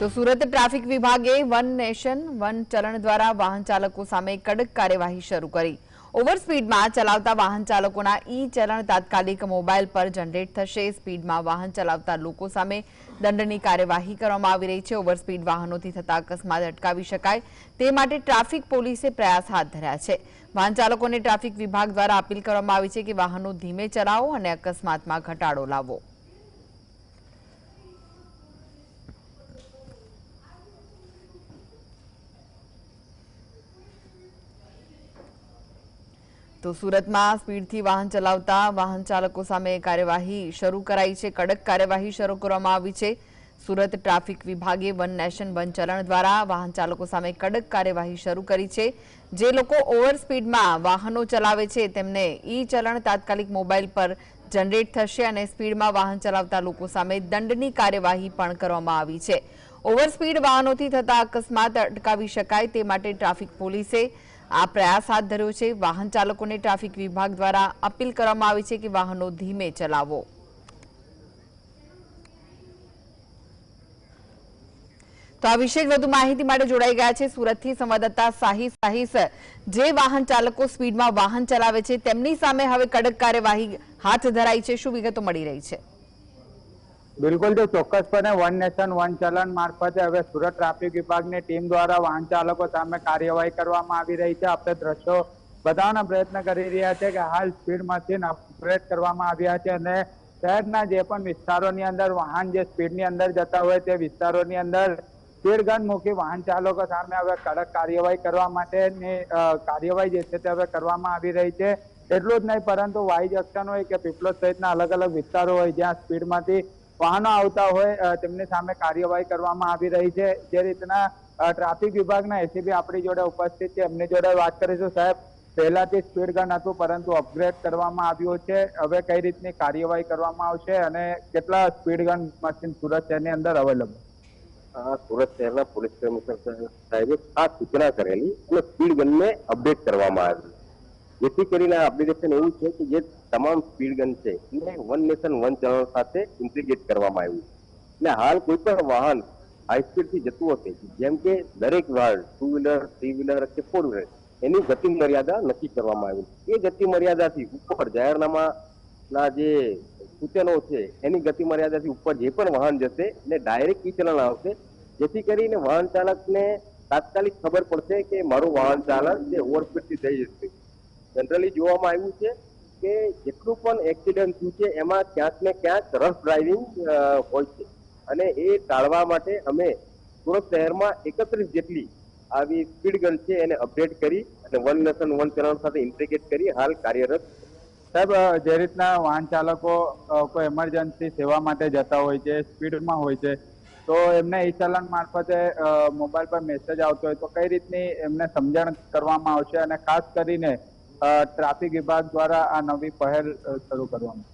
તો સુરત ટ્રાફિક વિભાગે one nation one ચલણ દ્વારા વાહન ચાલકો સામે કડક કાર્યવાહી શરૂ કરી। ઓવર સ્પીડમાં ચલાવતા વાહન ચાલકોના ઈ ચલણ તાત્કાલિક મોબાઈલ પર જનરેટ થશે। સ્પીડમાં વાહન ચલાવતા લોકો સામે દંડની કાર્યવાહી કરવામાં આવી રહી છે। ઓવર સ્પીડ વાહનોથી થતા અકસ્માત અટકાવી શકાય તે માટે ટ્રાફિક પોલીસે પ્રયાસ હાથ ધર્યા છે। વાહન ચાલકોને ટ્રાફિક વિભાગ દ્વારા અપીલ કરવામાં આવી છે કે વાહનો ધીમે ચલાવો અને અકસ્માતમાં ઘટાડો લાવો। तो सूरत में स्पीड थी वाहन चलावता वाहन चालकों सामे कार्यवाही शुरू कराई है। कड़क कार्यवाही शुरू करवामां आवी छे। सूरत ट्राफिक विभागे वन नेशन वन चलन द्वारा वाहन चालकों सामे कड़क कार्यवाही शुरू करी है। जे लोको ओवर स्पीड में वाहनों चलावे छे तेमने ई चलन तात्कालिक मोबाइल पर जनरेट थशे अने स्पीड में वाहन चलावता लोको सामे दंडनी कार्यवाही पण करवामां आवी छे। ओवर स्पीड वाहनोथी थता अकस्मात अटकावी शकाय ते माटे ट्राफिक पोलीसे आ प्रयास हाथ धर्यो छे। वाहन चालकों ने ट्राफिक विभाग द्वारा अपील करवामां आवी छे कि वाहनों धीमे चलावो। तो आ विशेष વધુ માહિતી માટે જોડાઈ ગયા છે સુરતથી સંવાદદાતા સાહિસ। જે વાહન ચાલકો સ્પીડમાં વાહન ચલાવે છે તેમની સામે હવે કડક કાર્યવાહી હાથ ધરાઈ છે, શું વિગતો મળી રહી છે? बिल्कुल जो चौक्कसपणे वन नेशन वन चलन मार्फते हवे सूरत ट्राफिक विभागनी टीम द्वारा वाहन चालको सामे कार्यवाही करवामां आवी रही छे। आपणे दृश्यो बताववानो प्रयत्न करी रह्या छे के हाल स्पीड मशीन अपग्रेड करवामां आव्या छे अने शहेરના જે પણ વિસ્તારોની અંદર વાહન જે સ્પીડની અંદર જતા હોય તે વિસ્તારોની અંદર સ્પીડ ગન મૂકી વાહન ચાલકો સામે હવે કડક કાર્યવાહી કરવા માટેની કાર્યવાહી જે છે તે હવે કરવામાં આવી રહી છે। એટલું જ નહીં પરંતુ વાઈ જંકશન હોય કે પીપલોદ સહિતના અલગ અલગ વિસ્તારો હોય જ્યાં સ્પીડમાંથી વાહનો આવતા હોય તેમની સામે કાર્યવાહી કરવામાં આવી રહી છે। જે રીતના ટ્રાફિક વિભાગના એસીપી આપણી જોડે ઉપસ્થિત છે, એમની જોડે વાત કરીશું। સાહેબ, પહેલાથી સ્પીડ ગન હતું પરંતુ અપગ્રેડ કરવામાં આવ્યું છે, હવે કઈ રીતની કાર્યવાહી કરવામાં આવશે અને કેટલા સ્પીડ ગન મશીન સુરત શહેરની અંદર અવેલેબલ? સુરત શહેરના પોલીસ કમિશનર સાહેબે આ સૂચના કરેલી અને સ્પીડ ગનને અપડેટ કરવામાં આવી, જેથી કરીને આ અપડેશન એવું છે કે જે તમામ સ્પીડ ગન છે એને વન નેશન વન ચલણ સાથે ઇન્ટિગ્રેટ કરવામાં આવ્યું છે। એટલે હાલ કોઈ પણ વાહન હાઈ સ્પીડથી જતું હશે, જેમ કે દરેક વાહન ટુ વ્હીલર, થ્રી વ્હીલર કે ફોર વ્હીલર એની ગતિ મર્યાદા નક્કી કરવામાં આવી છે। એ ગતિ મર્યાદાથી ઉપર જાહેરનામાના જે સૂચનો છે એની ગતિ મર્યાદાથી ઉપર જે પણ વાહન જશે એને ડાયરેક્ટ ઈ ચલણ આવશે, જેથી કરીને વાહન ચાલકને તાત્કાલિક ખબર પડશે કે મારું વાહન ચાલક જે ઓવર સ્પીડથી થઈ જશે। જનરલી જોવામાં આવ્યું છે કે જેટલું પણ એક્સિડન્ટ થયું છે એમાં ક્યાંક ને ક્યાંક રફ ડ્રાઇવિંગ હોય છે અને એ ટાળવા માટે અમે સુરત શહેરમાં 31 જેટલી આવી સ્પીડ ગન છે એને અપડેટ કરી અને વન નેશન વન ચલણ સાથે ઇન્ટિગ્રેટ કરી હાલ કાર્યરત। સાહેબ, જે રીતના વાહન ચાલકો કોઈ એમરજન્સી સેવા માટે જતા હોય છે, સ્પીડમાં હોય છે, તો એમને ઈ ચલણ મારફતે મોબાઈલ પર મેસેજ આવતો હોય તો કઈ રીતની એમને સમજણ કરવામાં આવશે અને ખાસ કરીને ટ્રાફિક વિભાગ દ્વારા આ નવી પહેલ શરૂ કરવામાં?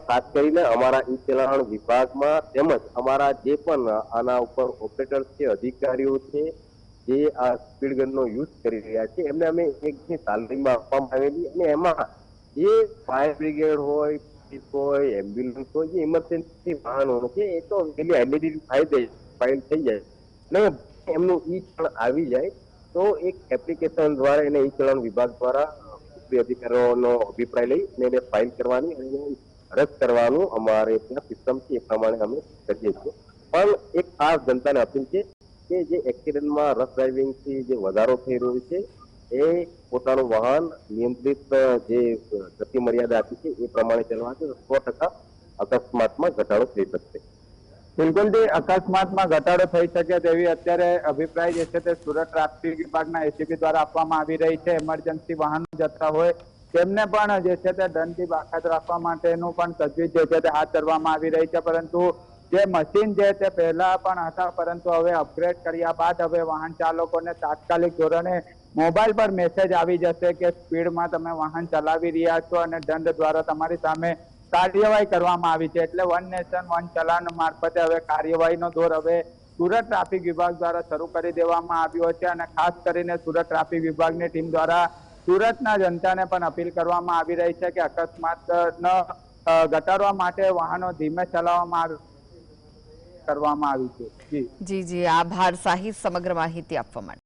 ખાસ કરીને અમારા ઈ ચલણ વિભાગમાં તેમજ અમારા જે પણ આના ઉપર ઓપરેટર્સ છે, અધિકારીઓ છે જે આ સ્પીડ ગનનો યુઝ કરી રહ્યા છે એમને અમે એકની તાલીમ આપવામાં આવેલી અને એમાં જે ફાયર બ્રિગેડ હોય, પોલીસ હોય, એમ્બ્યુલન્સ હોય, જે ઇમરજન્સી વાહનો છે એ તો પેલી આઈડેન્ટિટી ફાઇલ થઈ જાય ને એમનું ઈ ચલણ આવી જાય તો એક એપ્લિકેશન દ્વારા એને ઈ ચલણ વિભાગ દ્વારા અધિકારીઓનો અભિપ્રાય લઈ અને એને ફાઇલ કરવાની અને રદ કરવાનું અમારે ત્યાં સિસ્ટમ છે એ પ્રમાણે અમે કરીએ છીએ। પણ એક ખાસ જનતાને અપીલ છે કે જે એક્સિડન્ટમાં રફ ડ્રાઇવિંગથી જે વધારો થઈ રહ્યો છે એ પોતાનું વાહન નિયંત્રિત જે ગતિ મર્યાદા આપી છે એ પ્રમાણે ચલાવવાથી 100% અકસ્માતમાં ઘટાડો થઈ શકશે। બિલકુલથી અકસ્માતમાં ઘટાડો થઈ શકે તેવી અત્યારે અભિપ્રાય જે છે તે સુરત ટ્રાફિક વિભાગના એસીપી દ્વારા આપવામાં આવી રહી છે। એમરજન્સી વાહનો જતા હોય તેમને પણ જે છે તે દંડથી બાકાત રાખવા માટેનું પણ તજવીજ જે છે તે હાથ ધરવામાં આવી રહી છે। પરંતુ જે મશીન છે તે પહેલા પણ હતા પરંતુ હવે અપગ્રેડ કર્યા બાદ હવે વાહન ચાલકોને તાત્કાલિક ધોરણે મોબાઈલ પર મેસેજ આવી જશે કે સ્પીડમાં તમે વાહન ચલાવી રહ્યા છો અને દંડ દ્વારા તમારી સામે કાર્યવાહી કરવામાં આવી છે। એટલે વન નેશન વન ચલાન મારફતે હવે કાર્યવાહીનો દોર હવે સુરત ટ્રાફિક વિભાગ દ્વારા શરૂ કરી દેવામાં આવ્યો છે અને ખાસ કરીને સુરત ટ્રાફિક વિભાગની ટીમ દ્વારા સુરતના જનતાને પણ અપીલ કરવામાં આવી રહી છે કે અકસ્માત ઘટાડવા માટે વાહનો ધીમે ચલાવવામાં આવે। કરવામાં આવી છે. જી જી જી, આભાર સાહિદ સમગ્ર માહિતી આપવા માટે.